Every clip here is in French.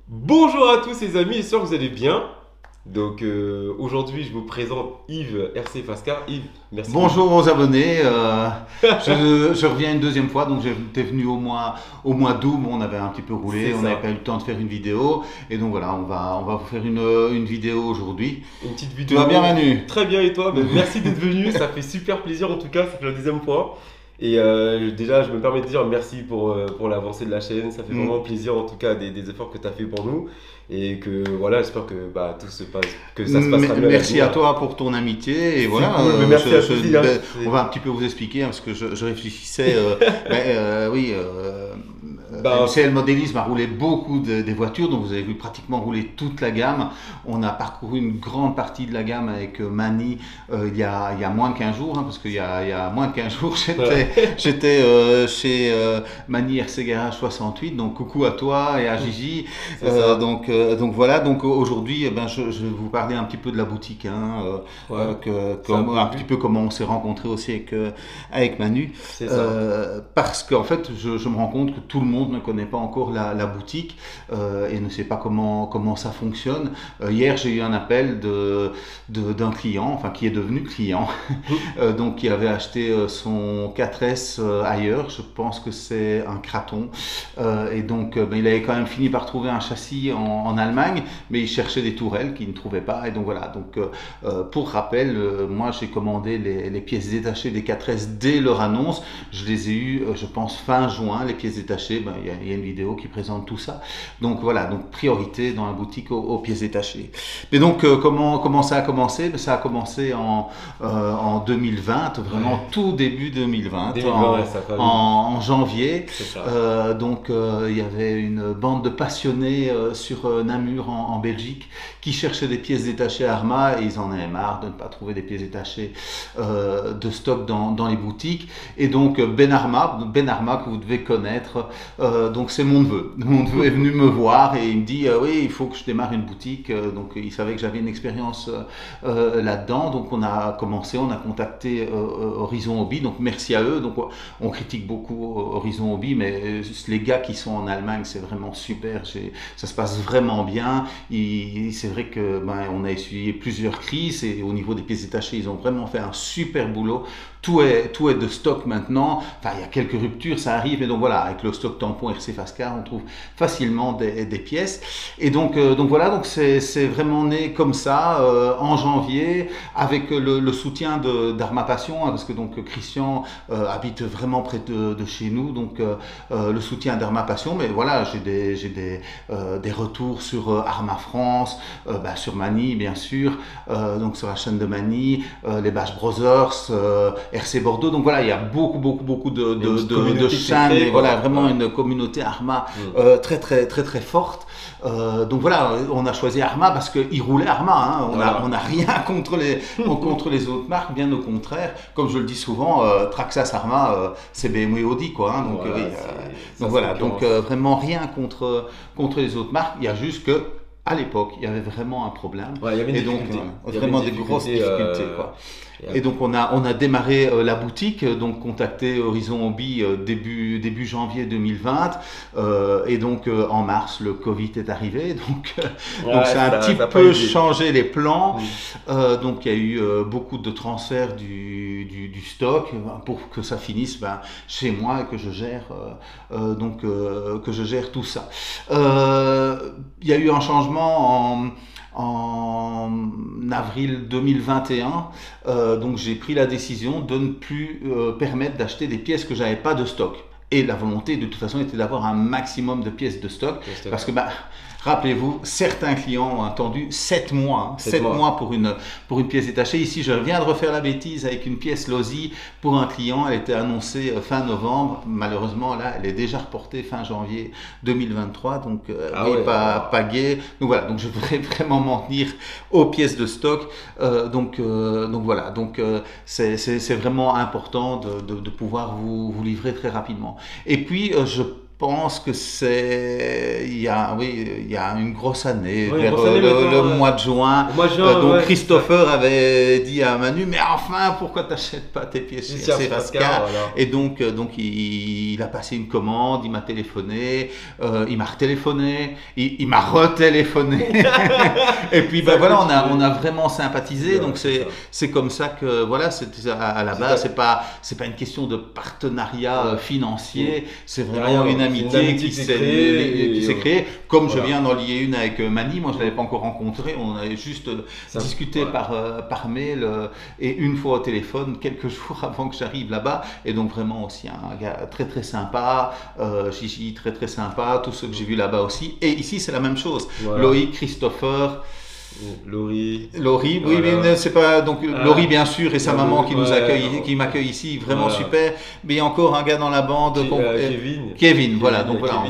Bonjour à tous les amis, j'espère que vous allez bien. Donc aujourd'hui je vous présente Yves RC Fascar. Yves, merci. Bonjour aux abonnés, je reviens une deuxième fois, donc j'étais venu au mois d'août, on avait un petit peu roulé, on n'avait pas eu le temps de faire une vidéo, et donc voilà, on va vous faire une vidéo aujourd'hui. Une petite vidéo. Tu vas bien Manu? Très bien, et toi? Merci d'être venu, ça fait super plaisir en tout cas, ça fait la deuxième fois. Et déjà, je me permets de dire merci pour l'avancée de la chaîne. Ça fait vraiment plaisir, en tout cas, des efforts que tu as fait pour nous. Et que voilà, j'espère que tout se passe, que ça se passera bien. Merci à toi pour ton amitié. Et voilà, cool, merci à toi. On va un petit peu vous expliquer, parce que je réfléchissais. Oui. MCL Modélisme a roulé beaucoup des voitures, donc vous avez vu pratiquement rouler toute la gamme. On a parcouru une grande partie de la gamme avec Mani il y a moins de 15 jours, parce qu'il y a moins de 15 jours, j'étais chez Mani RC Garage 68, donc coucou à toi et à Gigi. Donc voilà, donc aujourd'hui je vais vous parler un petit peu de la boutique, un petit peu comment on s'est rencontrés aussi avec Manu, parce qu'en fait je me rends compte que tout le monde ne connaît pas encore la boutique et ne sait pas comment ça fonctionne. Hier j'ai eu un appel d'un client, enfin qui est devenu client, donc qui avait acheté son 4S ailleurs, je pense que c'est un Kraton, et donc il avait quand même fini par trouver un châssis en Allemagne, mais il cherchait des tourelles qu'il ne trouvait pas, et donc voilà, donc pour rappel, moi j'ai commandé les pièces détachées des 4S dès leur annonce, je les ai eues je pense fin juin, les pièces détachées, il y a une vidéo qui présente tout ça, donc voilà, donc priorité dans la boutique aux pièces détachées. Mais donc comment ça a commencé? Ça a commencé en 2020, vraiment tout début 2020, en janvier, donc il y avait une bande de passionnés sur Namur en Belgique qui cherchaient des pièces détachées Arma, et ils en avaient marre de ne pas trouver des pièces détachées de stock dans les boutiques, et donc Ben Arma que vous devez connaître, donc c'est mon neveu. Mon neveu est venu me voir et il me dit oui, il faut que je démarre une boutique, donc il savait que j'avais une expérience là-dedans, donc on a contacté Horizon Hobby, donc merci à eux. Donc on critique beaucoup Horizon Hobby, mais les gars qui sont en Allemagne, c'est vraiment super, ça se passe vraiment bien. C'est vrai que on a essuyé plusieurs crises, et au niveau des pièces détachées, ils ont vraiment fait un super boulot. Tout est de stock maintenant, enfin il y a quelques ruptures, ça arrive, et donc voilà, avec le stock tampon RC Fascar, on trouve facilement des pièces, et donc voilà, donc c'est vraiment né comme ça en janvier, avec le soutien d'Arma Passion, parce que donc Christian habite vraiment près de chez nous, donc le soutien d'Arma Passion, mais voilà, j'ai des retours sur Arma France, sur Mani bien sûr, donc sur la chaîne de Mani, les Bash Brothers, RC Bordeaux, donc voilà, il y a beaucoup de chaînes, et voilà, vraiment une communauté Arma très forte. Donc voilà, on a choisi Arma parce qu'il roulait Arma, on n'a rien contre les autres marques, bien au contraire, comme je le dis souvent, Traxxas Arma, c'est BMW Audi, quoi, donc voilà, donc vraiment rien contre les autres marques, il y a juste que à l'époque, il y avait vraiment un problème, et donc vraiment des grosses difficultés, quoi. Et donc on a démarré la boutique, donc contacté Horizon Hobby début janvier 2020, et donc en mars le Covid est arrivé, donc ça a un petit peu changé les plans. Donc il y a eu beaucoup de transferts du stock pour que ça finisse chez moi, et que je gère tout ça. Il y a eu un changement en avril 2021, donc j'ai pris la décision de ne plus permettre d'acheter des pièces que j'avais pas de stock. Et la volonté de toute façon était d'avoir un maximum de pièces de stock, parce que rappelez-vous, certains clients ont attendu 7 mois, 7 mois pour une pièce détachée. Ici, je viens de refaire la bêtise avec une pièce Losi pour un client. Elle était annoncée fin novembre. Malheureusement, là, elle est déjà reportée fin janvier 2023. Donc, pas gai. Donc voilà, donc je voudrais vraiment m'en tenir aux pièces de stock. Donc voilà, donc c'est vraiment important de pouvoir vous livrer très rapidement. Et puis, pense que il y a une grosse année, Ouais, vers le mois de juin. Donc Christopher avait dit à Manu, mais enfin, pourquoi t'achètes pas tes pièces chez Rascar? Voilà. Et donc il a passé une commande, il m'a téléphoné, il m'a retéléphoné, il m'a retéléphoné. Et puis voilà, on a vraiment sympathisé. Ouais, donc c'est comme ça que voilà, à la base, c'est pas une question de partenariat financier, c'est vraiment une amitié qui s'est créée. Comme je viens d'en lier une avec Mani, moi je l'avais pas encore rencontré, on avait juste discuté par mail et une fois au téléphone quelques jours avant que j'arrive là-bas. Et donc vraiment aussi un gars très très sympa, Gigi très très sympa, tous ceux que j'ai vus là-bas aussi. Et ici c'est la même chose. Voilà. Loïc, Christopher. Laurie, oui, mais c'est pas donc Laurie bien sûr et sa maman qui nous accueille, qui m'accueille ici, vraiment super. Mais il y a encore un gars dans la bande, Kevin, voilà. Donc voilà,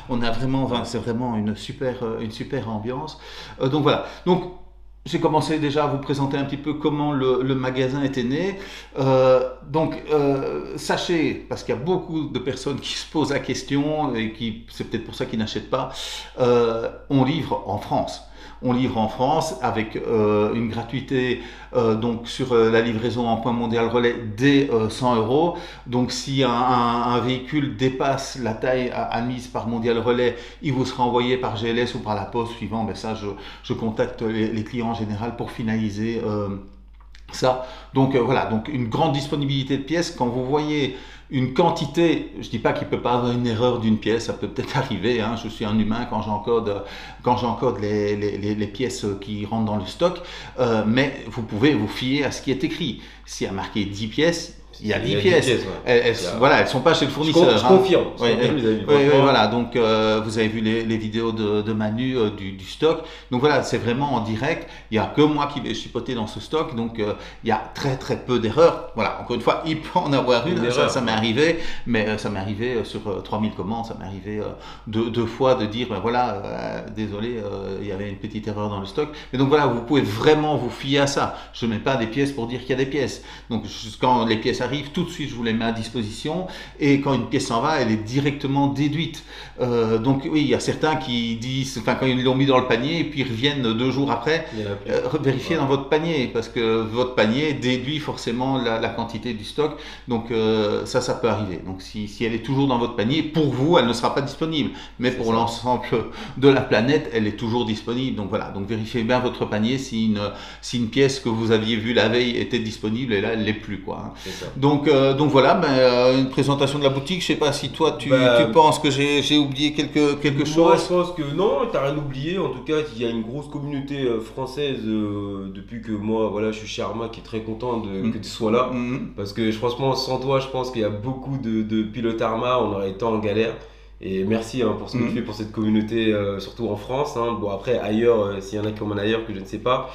on a vraiment, c'est vraiment une super ambiance. Donc voilà. Donc j'ai commencé déjà à vous présenter un petit peu comment le magasin était né. Sachez, parce qu'il y a beaucoup de personnes qui se posent la question et c'est peut-être pour ça qu'ils n'achètent pas, on livre en France. On livre en France avec une gratuité donc sur la livraison en point mondial relais dès 100 €. Donc si un véhicule dépasse la taille admise par mondial relais, il vous sera envoyé par GLS ou par la poste suivant. Ben ça, je contacte les clients en général pour finaliser ça. Donc voilà, donc une grande disponibilité de pièces. Quand vous voyez une quantité, je dis pas qu'il peut pas avoir une erreur d'une pièce, ça peut peut-être arriver, hein, je suis un humain quand j'encode les pièces qui rentrent dans le stock, mais vous pouvez vous fier à ce qui est écrit. S'il y a marqué 10 pièces, il y a 10 pièces. Elles sont pas chez le fournisseur. Je confirme. Voilà, donc vous avez vu les vidéos de Manu du stock. Donc voilà, c'est vraiment en direct. Il n'y a que moi qui vais chipoter dans ce stock. Donc il y a très très peu d'erreurs. Voilà, encore une fois, il peut en avoir une. Ça m'est arrivé, mais ça m'est arrivé sur 3000 commandes. Ça m'est arrivé deux fois de dire, ben voilà, désolé, il y avait une petite erreur dans le stock. Mais donc voilà, vous pouvez vraiment vous fier à ça. Je ne mets pas des pièces pour dire qu'il y a des pièces. Donc quand les pièces arrive, tout de suite je vous les mets à disposition, et quand une pièce s'en va, elle est directement déduite. Donc oui, il y a certains qui disent, enfin quand ils l'ont mis dans le panier et puis ils reviennent 2 jours après, vérifier dans votre panier, parce que votre panier déduit forcément la quantité du stock. Donc ça peut arriver. Donc si elle est toujours dans votre panier, pour vous elle ne sera pas disponible, mais pour l'ensemble de la planète elle est toujours disponible. Donc voilà, donc vérifiez bien votre panier si une pièce que vous aviez vue la veille était disponible, et là elle l'est plus, quoi. Donc voilà, une présentation de la boutique. Je sais pas si toi tu penses que j'ai oublié quelque chose. Moi je pense que non, tu n'as rien oublié. En tout cas, il y a une grosse communauté française depuis que moi je suis chez Arma, qui est très content que tu sois là. Parce que franchement, sans toi, je pense qu'il y a beaucoup de pilotes Arma, on aurait été en galère. Et merci pour ce que tu fais pour cette communauté, surtout en France. Bon, après, ailleurs, s'il y en a qui en ailleurs que je ne sais pas.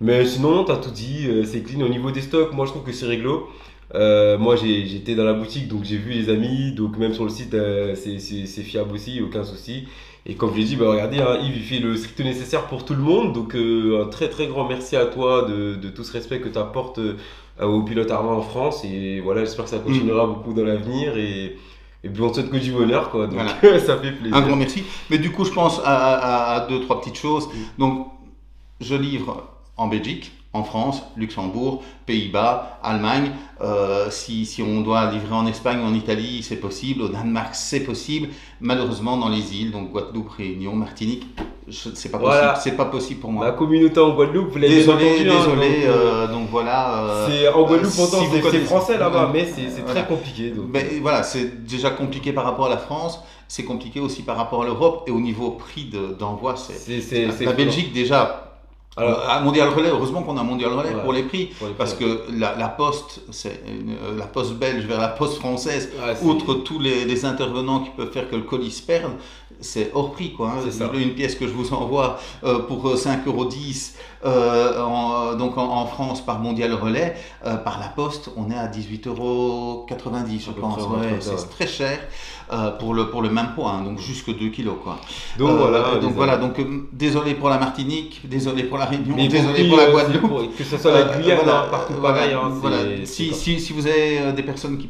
Mais sinon, tu as tout dit, c'est clean. Au niveau des stocks, moi je trouve que c'est réglo. Moi j'étais dans la boutique, donc j'ai vu les amis, donc même sur le site c'est fiable aussi, aucun souci. Et comme je l'ai dit, regardez, Yves il fait le strict nécessaire pour tout le monde, donc un très très grand merci à toi de tout ce respect que tu apportes aux pilotes Arma en France. Et voilà, j'espère que ça continuera beaucoup dans l'avenir, et puis on te souhaite que du bonheur, quoi. Donc voilà. Ça fait plaisir. Un grand merci. Mais du coup je pense à 2-3 petites choses. Donc je livre en Belgique, en France, Luxembourg, Pays-Bas, Allemagne. Si on doit livrer en Espagne ou en Italie, c'est possible. Au Danemark, c'est possible. Malheureusement, dans les îles, donc Guadeloupe, Réunion, Martinique, c'est pas possible. C'est pas possible pour moi. Ma communauté en Guadeloupe, vous l'avez entendu. Désolé. Donc voilà. C'est en Guadeloupe, pourtant c'est français là-bas, mais c'est très compliqué. Donc. Mais voilà, c'est déjà compliqué par rapport à la France. C'est compliqué aussi par rapport à l'Europe, et au niveau prix d'envoi, la Belgique déjà. Alors, à Mondial Relais, heureusement qu'on a Mondial Relais pour les prix, parce que la poste, c'est la poste belge vers la poste française, outre tous les intervenants qui peuvent faire que le colis se perde, c'est hors prix, quoi. Une pièce que je vous envoie pour 5,10 € donc en France par Mondial Relais, par la poste, on est à 18,90 €, je pense. C'est très cher pour le même poids, donc jusque 2 kilos, quoi. Donc voilà. Donc désolé pour la Martinique, désolé pour la la Réunion, Mais désolé pour la Guadeloupe. Que ce soit la Guyane, Voilà, partout voilà, pareil. Hein, voilà. Si vous avez des personnes qui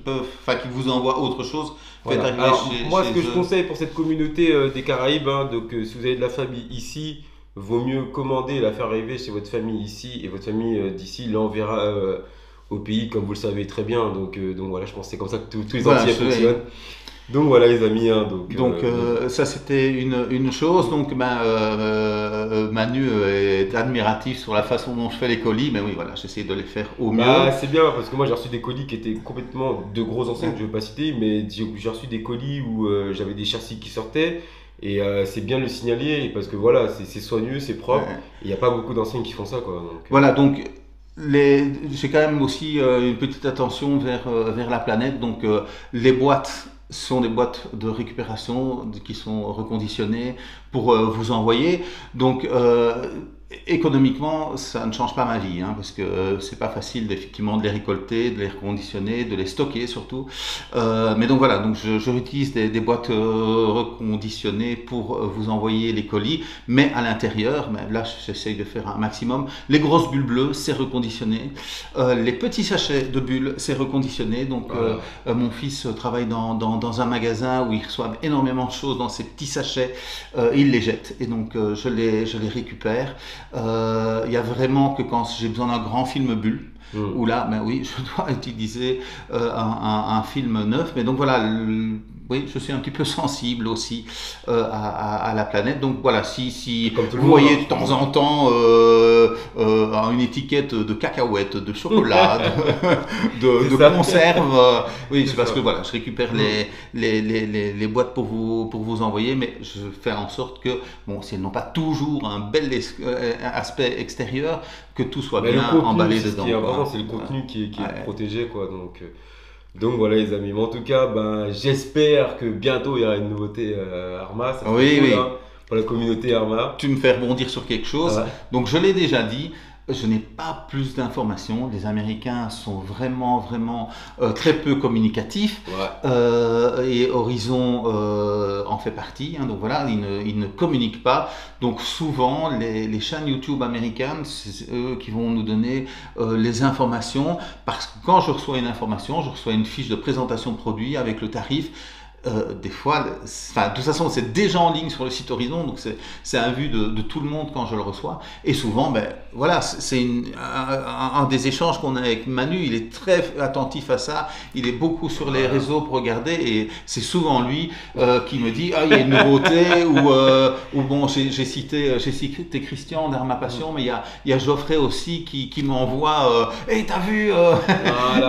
vous envoient autre chose, faites voilà. arriver Alors, chez moi, ce que je eux. conseille pour cette communauté des Caraïbes, hein, donc si vous avez de la famille ici, vaut mieux commander et la faire arriver chez votre famille ici, et votre famille d'ici l'enverra au pays, comme vous le savez très bien. Donc voilà, je pense que c'est comme ça que tous les Voilà, Antillais fonctionnent. Donc voilà les amis. Hein, donc ça c'était une chose. Donc Manu est admiratif sur la façon dont je fais les colis, mais oui voilà, j'essaie de les faire au mieux. C'est bien parce que moi j'ai reçu des colis qui étaient complètement de grosses enseignes que je ne vais pas citer, mais j'ai reçu des colis où j'avais des châssis qui sortaient. Et c'est bien de le signaler parce que voilà, c'est soigneux, c'est propre. Il n'y a pas beaucoup d'enseignes qui font ça, quoi. Donc, voilà, donc j'ai quand même aussi une petite attention vers la planète. Donc les boîtes sont des boîtes de récupération qui sont reconditionnées pour vous envoyer. Donc économiquement, ça ne change pas ma vie, hein, parce que c'est pas facile effectivement de les récolter, de les reconditionner, de les stocker surtout. Mais donc voilà, donc je utilise des boîtes reconditionnées pour vous envoyer les colis, mais à l'intérieur, là j'essaye de faire un maximum. Les grosses bulles bleues, c'est reconditionné. Les petits sachets de bulles, c'est reconditionné. Donc mon fils travaille dans un magasin où il reçoit énormément de choses dans ces petits sachets, il les jette et donc je les récupère. Il y a vraiment que quand j'ai besoin d'un grand film bulle, où là, oui, je dois utiliser un film neuf. Mais donc voilà, oui, je suis un petit peu sensible aussi à la planète. Donc voilà, si vous voyez de temps en temps une étiquette de cacahuètes, de chocolat, de conserve, oui, c'est parce que voilà, je récupère les boîtes pour vous envoyer, mais je fais en sorte que, bon, si elles n'ont pas toujours un bel aspect extérieur, que tout soit bien emballé dedans. Ce qui est important, c'est le contenu qui est protégé, quoi. Donc voilà les amis, mais en tout cas, j'espère que bientôt il y aura une nouveauté Arma, ça oui, cool, hein, pour la communauté Arma. Tu me fais rebondir sur quelque chose, donc je l'ai déjà dit, je n'ai pas plus d'informations. Les Américains sont vraiment très peu communicatifs, et Horizon en fait partie, hein, donc voilà, ils ne communiquent pas. Donc souvent les chaînes YouTube américaines, c'est eux qui vont nous donner les informations, parce que quand je reçois une information, je reçois une fiche de présentation de produit avec le tarif. Des fois, de toute façon, c'est déjà en ligne sur le site Horizon, donc c'est à vue de tout le monde quand je le reçois. Et souvent, voilà, c'est un des échanges qu'on a avec Manu. Il est très attentif à ça. Il est beaucoup sur les réseaux pour regarder, et c'est souvent lui qui me dit il y a une nouveauté, ou bon, j'ai cité Christian d'Arma Passion, mais il y a Geoffrey aussi qui m'envoie hey, t'as vu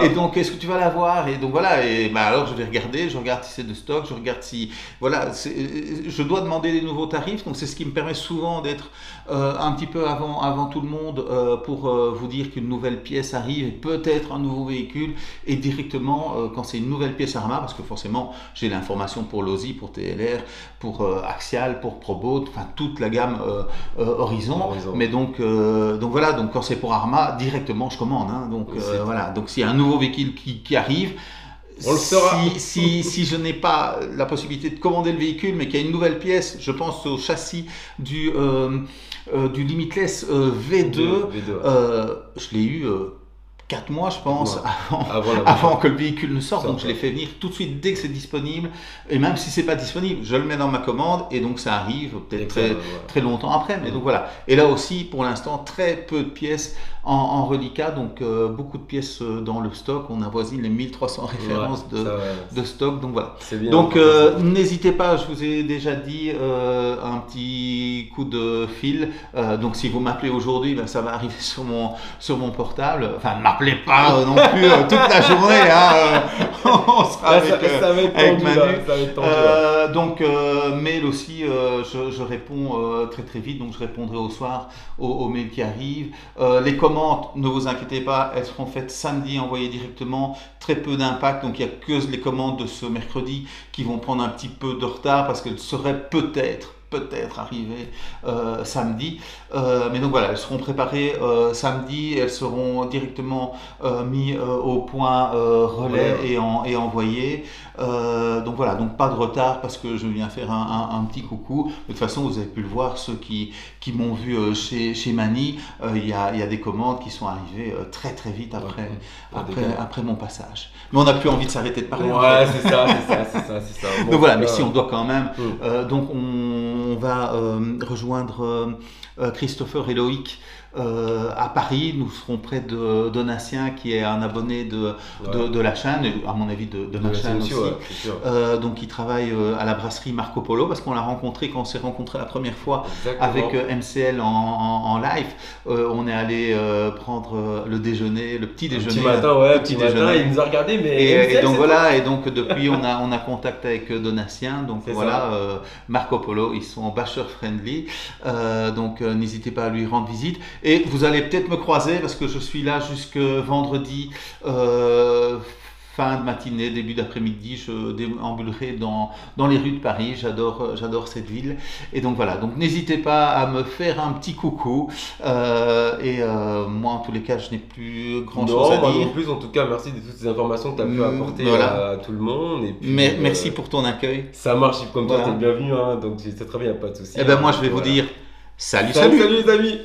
et donc est-ce que tu vas la voir, et donc voilà, et alors je vais regarder, je regarde si c'est de stock, je regarde si voilà, je dois demander des nouveaux tarifs, donc c'est ce qui me permet souvent d'être un petit peu avant tout le monde pour vous dire qu'une nouvelle pièce arrive, et peut-être un nouveau véhicule, et directement quand c'est une nouvelle pièce Arma, parce que forcément j'ai l'information pour Losi, pour TLR, pour Axial, pour Proboat, enfin toute la gamme Horizon. Mais donc voilà, donc quand c'est pour Arma, directement je commande, hein, donc voilà, donc s'il y a un nouveau véhicule qui arrive, on le fera. Si je n'ai pas la possibilité de commander le véhicule, mais qu'il y a une nouvelle pièce, je pense au châssis du Limitless V2. Je l'ai eu 4 mois, je pense, avant que le véhicule ne sorte. Donc je l'ai fait venir tout de suite dès que c'est disponible. Et même si c'est pas disponible, je le mets dans ma commande, et donc ça arrive peut-être très longtemps après. Mais donc voilà. Et là aussi, pour l'instant, très peu de pièces en reliquat, donc beaucoup de pièces dans le stock. On avoisine les 1300 références de stock. Donc voilà. Bien, donc n'hésitez pas, je vous ai déjà dit, un petit coup de fil. Donc si vous m'appelez aujourd'hui, ça va arriver sur mon portable. Enfin, ne m'appelez pas non plus toute la journée. Hein, on sera ça va être tendu, Manu. Ça va être tendu, donc mail aussi, je réponds très vite. Donc je répondrai au soir aux mails qui arrivent. Les commandes, ne vous inquiétez pas, elles seront faites samedi, envoyées directement, très peu d'impact, donc il n'y a que les commandes de ce mercredi qui vont prendre un petit peu de retard, parce qu'elles seraient peut-être peut-être arriver samedi. Mais donc voilà, elles seront préparées samedi, elles seront directement mises au point relais et envoyées. Donc voilà, donc pas de retard parce que je viens faire un petit coucou. De toute façon, vous avez pu le voir, ceux qui m'ont vu chez Mani, il y a des commandes qui sont arrivées très très vite après mon passage. Mais on n'a plus envie de s'arrêter de parler. Ouais, c'est ça. Bon, donc voilà, mais si on doit quand même. Donc on va rejoindre Christopher et Loïc à Paris. Nous serons près de Donatien qui est un abonné de la chaîne, et à mon avis de ma chaîne aussi. Donc il travaille à la brasserie Marco Polo, parce qu'on l'a rencontré quand on s'est rencontré la première fois. Exactement. Avec MCL en live. On est allé prendre le déjeuner, le petit déjeuner. Petit matin, il nous a regardé, mais et donc voilà, et donc depuis on a contact avec Donatien. Donc voilà, Marco Polo, ils sont bachelor friendly. Donc n'hésitez pas à lui rendre visite. Et vous allez peut-être me croiser parce que je suis là jusque vendredi fin de matinée, début d'après-midi. Je déambulerai dans les rues de Paris. J'adore cette ville. Et donc voilà, donc n'hésitez pas à me faire un petit coucou. Moi en tous les cas, je n'ai plus grand-chose à dire. Non plus, en tout cas, merci de toutes ces informations que tu as pu apporter à tout le monde. Et puis, merci pour ton accueil. Ça marche, comme toi, tu es bienvenu. Donc c'est très bien, pas de souci. Et ben moi je vais vous dire... Salut les amis.